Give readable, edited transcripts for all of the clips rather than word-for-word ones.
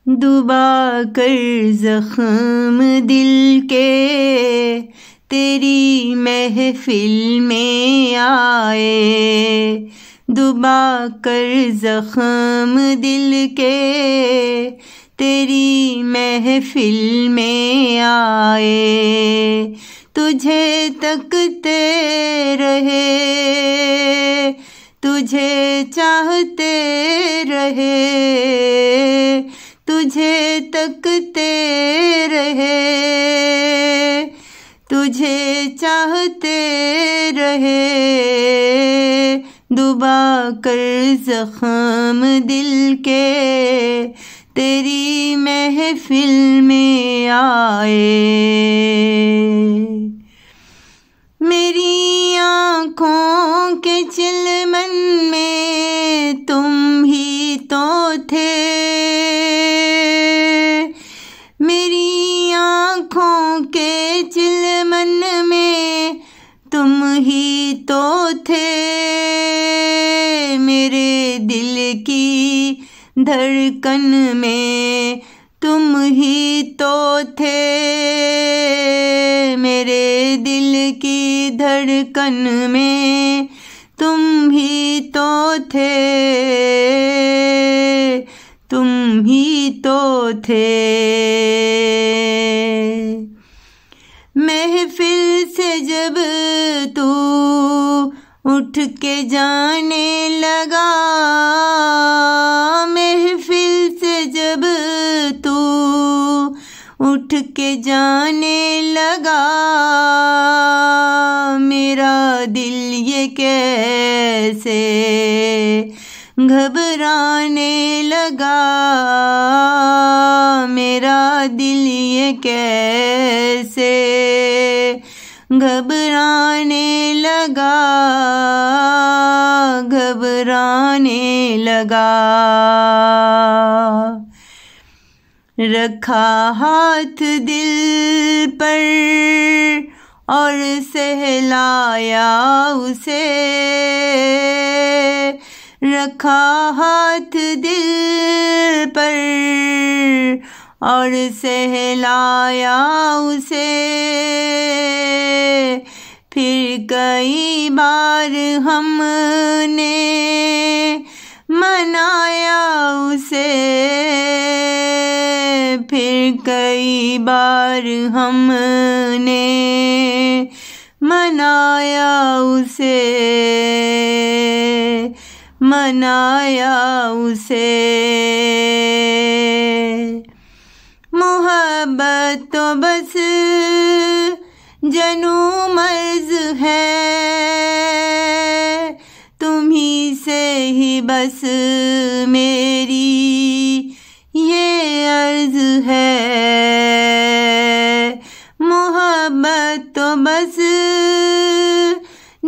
दुबा कर जख्म दिल के तेरी महफिल में आए, दुबा कर जख्म दिल के तेरी महफिल में आए। तुझे तकते रहे, तुझे चाहते रहे, तुझे तकते रहे, तुझे चाहते रहे, दुबा कर जख्म दिल के तेरी महफिल में आए। मेरी आँखों के चिलमन में तुम ही तो थे, मेरी आँखों के चिलमन में तुम ही तो थे, मेरे दिल की धड़कन में तुम ही तो थे, मेरे दिल की धड़कन में तुम ही तो थे, तुम ही तो थे। महफिल से जब तू उठ के जाने लगा, महफिल से जब तू उठ के जाने लगा, मेरा दिल ये कैसे घबराने लगा, मेरा दिल ये कैसे घबराने लगा, घबराने लगा। रखा हाथ दिल पर और सहलाया उसे, रखा हाथ दिल पर और सहलाया उसे, फिर कई बार हमने मनाया उसे, फिर कई बार हमने मनाया उसे, मनाया उसे। मोहब्बत तो बस जनू मर्ज है, तुम्ही से ही बस मेरी ये अर्ज है, मोहब्बत तो बस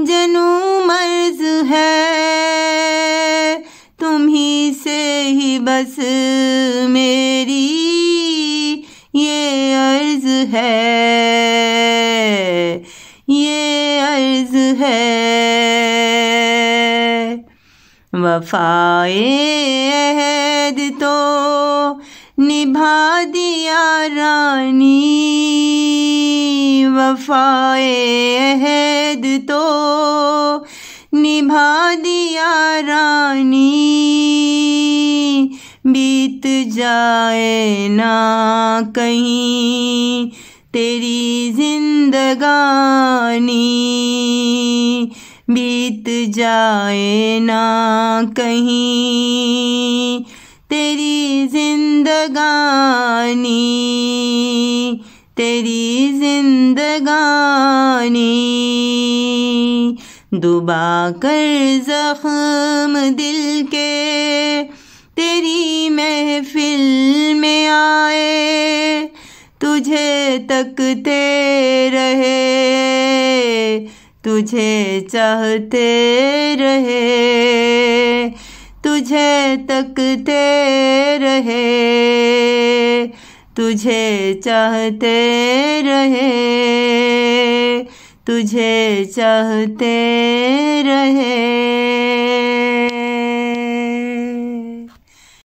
जनू मर्ज है, तुम्ही से ही बस मेरी ये अर्ज है, ये अर्ज है। वफाए अहद तो निभा दिया रानी, वफाए अहद तो निभा दिया रानी, बीत जाए ना कहीं तेरी जिंदगानी, बीत जाए ना कहीं तेरी जिंदगानी, तेरी जिंदगानी। दुबा कर जख्म दिल के तेरी महफिल में आए, तुझे तकते रहे, तुझे चाहते रहे, तुझे तकते रहे, तुझे चाहते रहे, तुझे चाहते रहे।